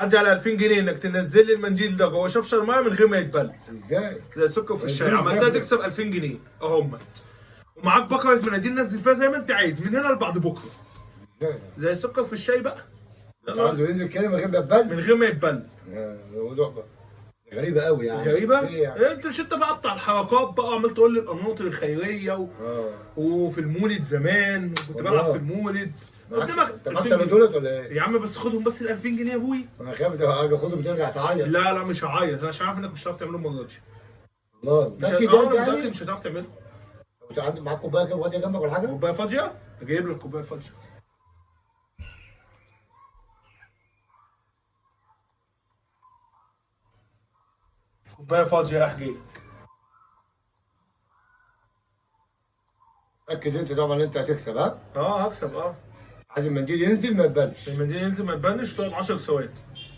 ادي على 2000 جنيه انك تنزل لي المنديل ده جوه شفشر ميه من غير ما يتبل ازاي؟ زي السكر في الشاي. إزاي عملتها ده؟ تكسب 2000 جنيه اهم. ومعاك بكره مناديل نزل فيها زي ما انت عايز من هنا لبعد بكره. ازاي؟ زي السكر في الشاي بقى. انت عاوزه ينزل كده من غير ما يبان؟ من غير ما يتبل. الموضوع بقى غريبة قوي يعني. غريبه. ايه يعني؟ انت مش انت بقى قطع الحركات بقى وعمال تقول لي القناطر الخيريه وفي المولد زمان كنت بلعب في المولد قدامك. انت معاك دولت ولا ايه؟ يا عم بس خدهم بس ال 2000 جنيه يا ابوي. انا خايف ده اجي اخدهم ترجع تعيط. لا لا مش هعيط انا عشان عارف انك مش هتعرف تعملهم المره دي. والله مش متأكد انا انت متاكد يعني؟ مش هتعرف تعملهم. مش عندك معاك كوبايه كده فاضيه جنبك ولا حاجه؟ كوبايه فاضيه؟ جايب لك كوبايه فاضيه. كوبايه فاضيه يا حجيج. متأكد انت طبعا ان انت هتكسب ها؟ اه هكسب اه. عايز المنديل ينزل ما يتبلش. المنديل ينزل ما يتبنش تقعد 10 ثواني.